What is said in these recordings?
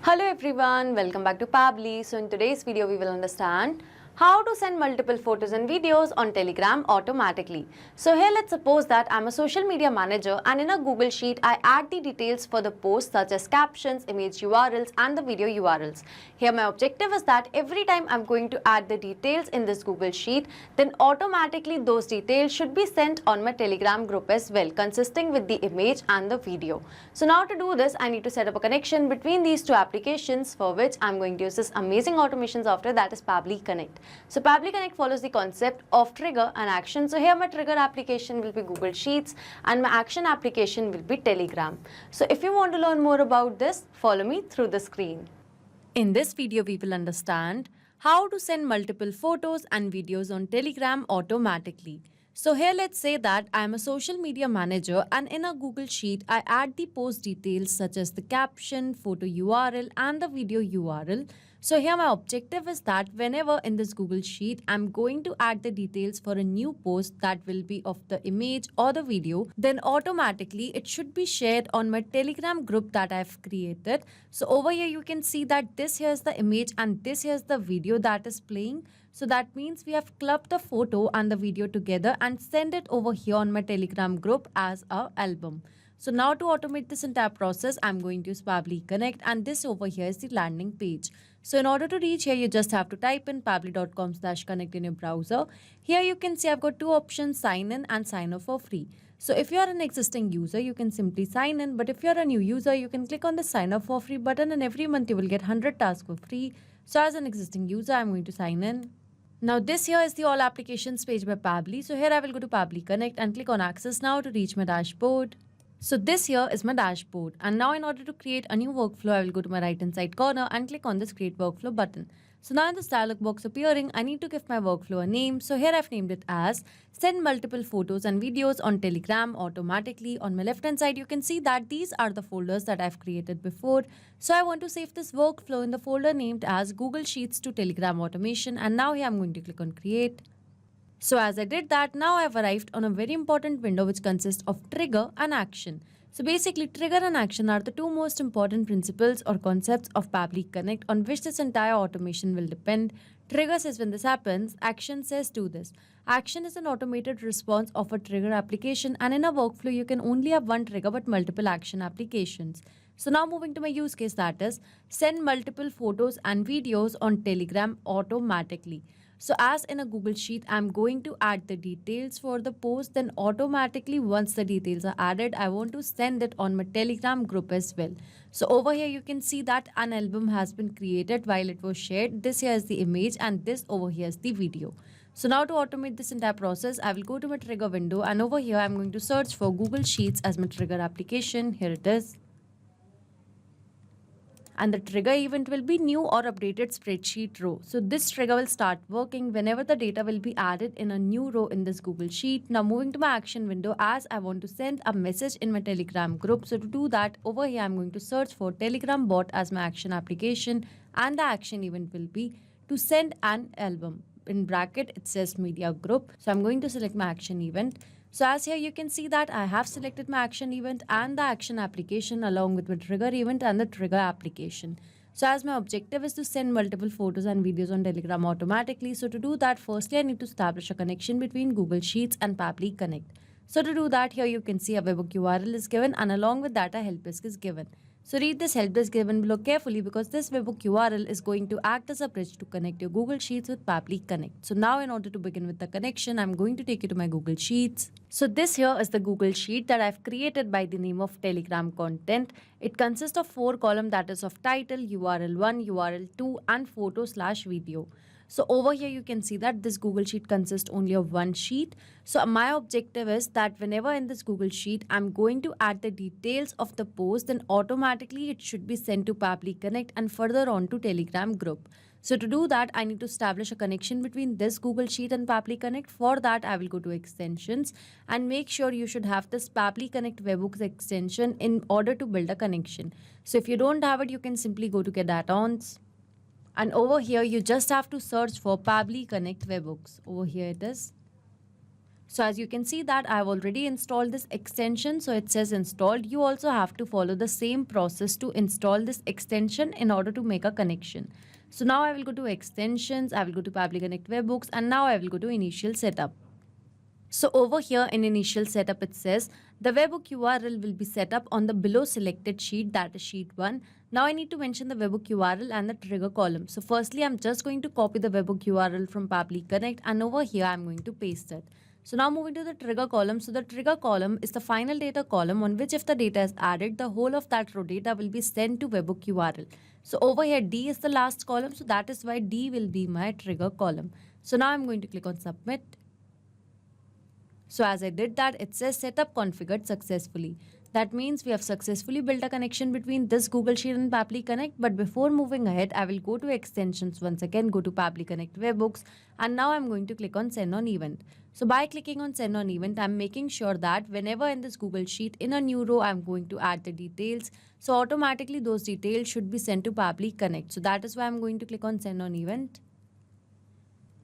Hello everyone, welcome back to Pabbly. So in today's video we will understand how to send multiple photos and videos on Telegram automatically. So here let's suppose that I'm a social media manager and in a Google Sheet I add the details for the post such as captions, image URLs and the video URLs. Here my objective is that every time I'm going to add the details in this Google Sheet, then automatically those details should be sent on my Telegram group as well, consisting with the image and the video. So now to do this, I need to set up a connection between these two applications, for which I'm going to use this amazing automation software, that is Pabbly Connect. So Pabbly Connect follows the concept of trigger and action. So here my trigger application will be Google Sheets and my action application will be Telegram. So if you want to learn more about this, follow me through the screen. In this video, we will understand how to send multiple photos and videos on Telegram automatically. So here let's say that I am a social media manager and in a Google Sheet I add the post details such as the caption, photo URL and the video URL. So here my objective is that whenever in this Google Sheet I'm going to add the details for a new post that will be of the image or the video, then automatically it should be shared on my Telegram group that I've created. So over here you can see that this here is the image and this here is the video that is playing. So that means we have clubbed the photo and the video together and send it over here on my Telegram group as an album. So now to automate this entire process, I'm going to use Pabbly Connect and this over here is the landing page. So in order to reach here, you just have to type in pabbly.com/connect in your browser. Here you can see I've got two options, sign in and sign up for free. So if you're an existing user, you can simply sign in. But if you're a new user, you can click on the sign up for free button and every month you will get 100 tasks for free. So as an existing user, I'm going to sign in. Now this here is the all applications page by Pabbly. So here I will go to Pabbly Connect and click on access now to reach my dashboard. So this here is my dashboard, and now in order to create a new workflow, I will go to my right hand side corner and click on this create workflow button. So now in this dialog box appearing, I need to give my workflow a name. So here I've named it as send multiple photos and videos on Telegram automatically. On my left hand side, you can see that these are the folders that I've created before. So I want to save this workflow in the folder named as Google Sheets to Telegram automation. And now here I'm going to click on create. So as I did that, now I've arrived on a very important window which consists of trigger and action. So basically trigger and action are the two most important principles or concepts of Pabbly Connect on which this entire automation will depend. Trigger says when this happens, action says do this. Action is an automated response of a trigger application, and in a workflow you can only have one trigger but multiple action applications. So now moving to my use case, that is send multiple photos and videos on Telegram automatically. So as in a Google Sheet, I'm going to add the details for the post. Then automatically once the details are added, I want to send it on my Telegram group as well. So over here, you can see that an album has been created while it was shared. This here is the image and this over here is the video. So now to automate this entire process, I will go to my trigger window and over here, I'm going to search for Google Sheets as my trigger application. Here it is. And the trigger event will be new or updated spreadsheet row. So this trigger will start working whenever the data will be added in a new row in this Google Sheet. Now moving to my action window, as I want to send a message in my Telegram group. So to do that, over here I'm going to search for Telegram bot as my action application, and the action event will be to send an album. In bracket it says media group. So I'm going to select my action event. So as here you can see that I have selected my action event and the action application along with my trigger event and the trigger application. So as my objective is to send multiple photos and videos on Telegram automatically. So to do that, firstly I need to establish a connection between Google Sheets and Pabbly Connect. So to do that, here you can see a webhook URL is given and along with that a help desk is given. So read this help desk given below carefully because this webhook URL is going to act as a bridge to connect your Google Sheets with Pabbly Connect. So now in order to begin with the connection, I'm going to take you to my Google Sheets. So this here is the Google Sheet that I've created by the name of Telegram content. It consists of 4 columns, that is of title, URL1, URL2 and photo/video. So over here you can see that this Google Sheet consists only of one sheet. So my objective is that whenever in this Google Sheet I'm going to add the details of the post, then automatically it should be sent to Pabbly Connect and further on to Telegram group. So to do that, I need to establish a connection between this Google Sheet and Pabbly Connect. For that, I will go to extensions and make sure you should have this Pabbly Connect webhooks extension in order to build a connection. So if you don't have it, you can simply go to get add-ons. And over here, you just have to search for Pabbly Connect webhooks. Over here it is. So as you can see that I have already installed this extension. So it says installed. You also have to follow the same process to install this extension in order to make a connection. So now I will go to extensions, I will go to Pabbly Connect webhooks, and now I will go to initial setup. So over here in initial setup, it says the webhook URL will be set up on the below selected sheet, that is sheet 1. Now I need to mention the webhook URL and the trigger column. So firstly, I'm just going to copy the webhook URL from Pabbly Connect, and over here I'm going to paste it. So now moving to the trigger column. So the trigger column is the final data column on which if the data is added, the whole of that row data will be sent to webhook URL. So over here D is the last column, so that is why D will be my trigger column. So now I'm going to click on submit. So as I did that, it says setup configured successfully. That means we have successfully built a connection between this Google Sheet and Pabbly Connect. But before moving ahead, I will go to extensions once again, go to Pabbly Connect webhooks, and now I'm going to click on send on event. So by clicking on send on event, I'm making sure that whenever in this Google Sheet in a new row, I'm going to add the details. So automatically those details should be sent to Pabbly Connect. So that is why I'm going to click on send on event.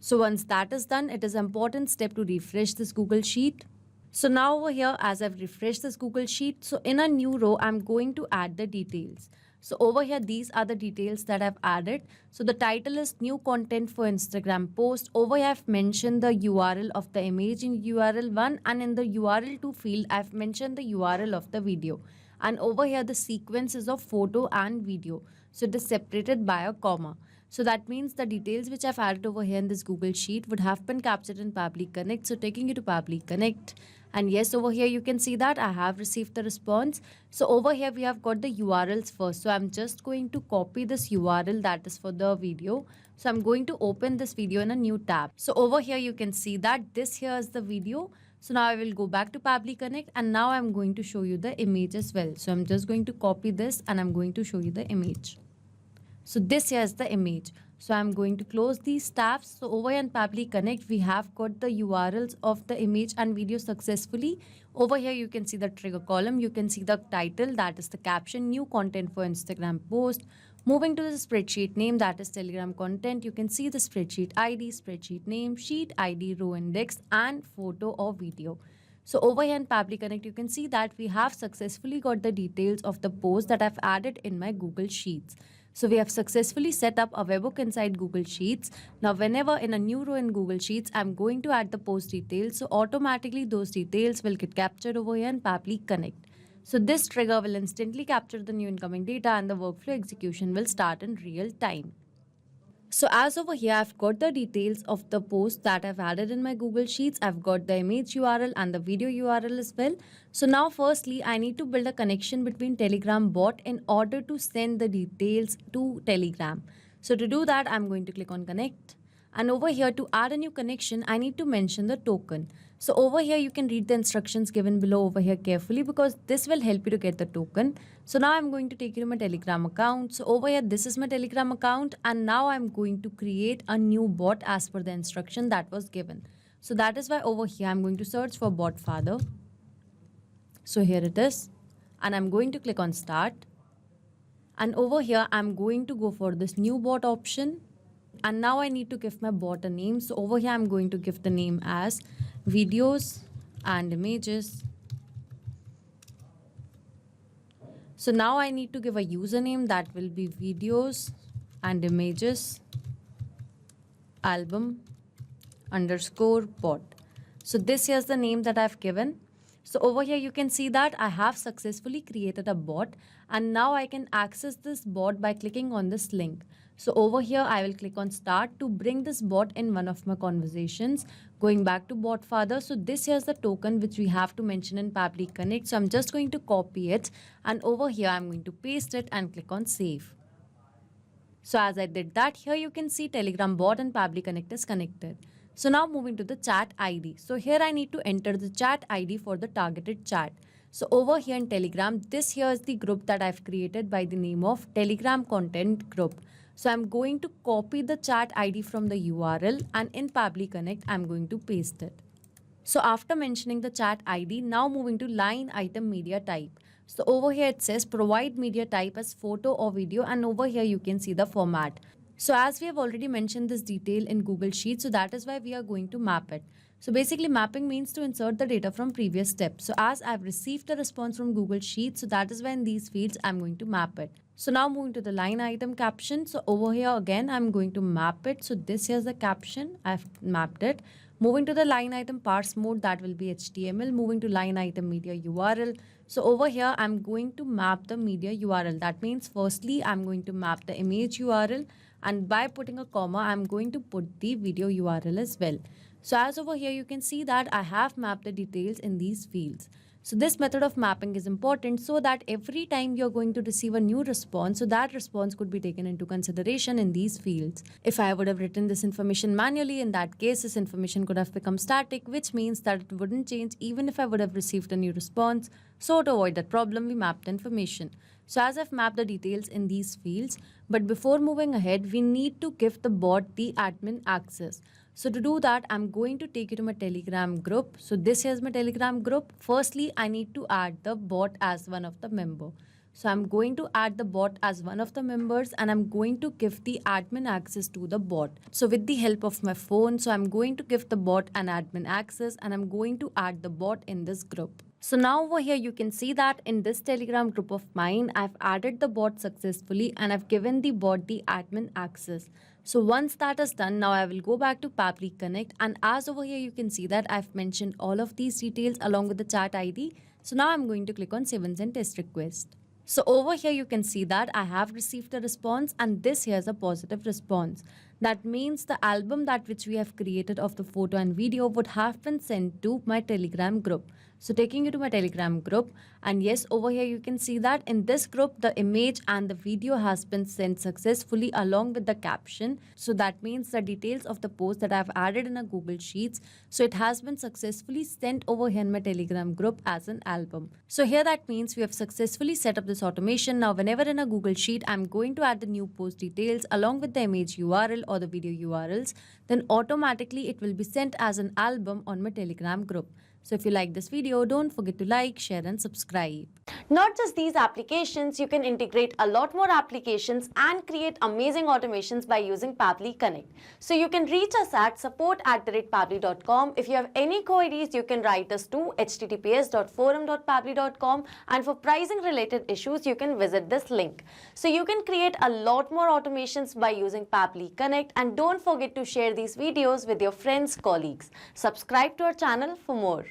So once that is done, it is an important step to refresh this Google Sheet. So now over here, as I've refreshed this Google Sheet, so in a new row, I'm going to add the details. So over here, these are the details that I've added. So the title is new content for Instagram post. Over here, I've mentioned the URL of the image in URL 1, and in the URL 2 field, I've mentioned the URL of the video. And over here, the sequence is of photo and video. So it is separated by a comma. So that means the details which I've added over here in this Google Sheet would have been captured in Pabbly Connect. So taking you to Pabbly Connect. And yes, over here you can see that I have received the response. So over here we have got the URLs first. So I'm just going to copy this URL that is for the video. So I'm going to open this video in a new tab. So over here you can see that this here is the video. So now I will go back to Pabbly Connect, and now I'm going to show you the image as well. So I'm just going to copy this and I'm going to show you the image. So this here is the image. So I'm going to close these tabs. So over here in Pabbly Connect, we have got the URLs of the image and video successfully. Over here, you can see the trigger column. You can see the title, that is the caption, new content for Instagram post. Moving to the spreadsheet name, that is Telegram content. You can see the spreadsheet ID, spreadsheet name, sheet ID, row index, and photo or video. So over here in Pabbly Connect, you can see that we have successfully got the details of the post that I've added in my Google Sheets. So we have successfully set up a webhook inside Google Sheets. Now whenever in a new row in Google Sheets, I'm going to add the post details. So automatically those details will get captured over here in Pabbly Connect. So this trigger will instantly capture the new incoming data and the workflow execution will start in real time. So as over here, I've got the details of the post that I've added in my Google Sheets. I've got the image URL and the video URL as well. So now firstly, I need to build a connection between Telegram bot in order to send the details to Telegram. So to do that, I'm going to click on connect. And over here to add a new connection, I need to mention the token. So over here, you can read the instructions given below over here carefully because this will help you to get the token. So now I'm going to take you to my Telegram account. So over here, this is my Telegram account. And now I'm going to create a new bot as per the instruction that was given. So that is why over here, I'm going to search for bot father. So here it is. And I'm going to click on start. And over here, I'm going to go for this new bot option. And now I need to give my bot a name. So over here, I'm going to give the name as videos and images. So now I need to give a username that will be videos and images album underscore bot. So this is the name that I've given. So over here you can see that I have successfully created a bot, and now I can access this bot by clicking on this link. So over here I will click on start to bring this bot in one of my conversations. Going back to bot father, so this here is the token which we have to mention in Pabbly Connect. So I'm just going to copy it, and over here I'm going to paste it and click on save. So as I did that, here you can see Telegram bot and Pabbly Connect is connected. So now moving to the chat ID. So here I need to enter the chat ID for the targeted chat. So over here in Telegram, this here is the group that I've created by the name of Telegram content group. So I'm going to copy the chat ID from the URL, and in Pabbly Connect, I'm going to paste it. So after mentioning the chat ID, now moving to line item media type. So over here it says provide media type as photo or video, and over here you can see the format. So as we have already mentioned this detail in Google Sheets, so that is why we are going to map it. So basically mapping means to insert the data from previous steps. So as I've received the response from Google Sheets, so that is when these fields I'm going to map it. So now moving to the line item caption. So over here again, I'm going to map it. So this here's the caption. I've mapped it. Moving to the line item parse mode, that will be HTML. Moving to line item media URL. So over here, I'm going to map the media URL. That means firstly, I'm going to map the image URL. And by putting a comma, I'm going to put the video URL as well. So as over here, you can see that I have mapped the details in these fields. So this method of mapping is important so that every time you're going to receive a new response, so that response could be taken into consideration in these fields. If I would have written this information manually, in that case, this information could have become static, which means that it wouldn't change even if I would have received a new response. So to avoid that problem, we mapped the information. So as I've mapped the details in these fields, but before moving ahead, we need to give the bot the admin access. So to do that, I'm going to take you to my Telegram group. So this here's my Telegram group. Firstly, I need to add the bot as one of the member. So I'm going to add the bot as one of the members and I'm going to give the admin access to the bot. So with the help of my phone, so I'm going to give the bot an admin access and I'm going to add the bot in this group. So now over here, you can see that in this Telegram group of mine, I've added the bot successfully and I've given the bot the admin access. So once that is done, now I will go back to Pabbly Connect, and as over here you can see that I've mentioned all of these details along with the chat ID. So now I'm going to click on Save and Send Test Request. So over here you can see that I have received a response and this here is a positive response. That means the album that which we have created of the photo and video would have been sent to my Telegram group. So taking you to my Telegram group, and yes, over here you can see that in this group the image and the video has been sent successfully along with the caption. So that means the details of the post that I've added in a Google Sheets, so it has been successfully sent over here in my Telegram group as an album. So here that means we have successfully set up this automation. Now whenever in a Google Sheet I'm going to add the new post details along with the image URL or the video URLs, then automatically it will be sent as an album on my Telegram group. So if you like this video, don't forget to like, share and subscribe. Not just these applications, you can integrate a lot more applications and create amazing automations by using Pabbly Connect. So you can reach us at support@pabbly.com. If you have any queries, you can write us to https://forum.pabbly.com, and for pricing related issues, you can visit this link. So you can create a lot more automations by using Pabbly Connect, and don't forget to share these videos with your friends, colleagues. Subscribe to our channel for more.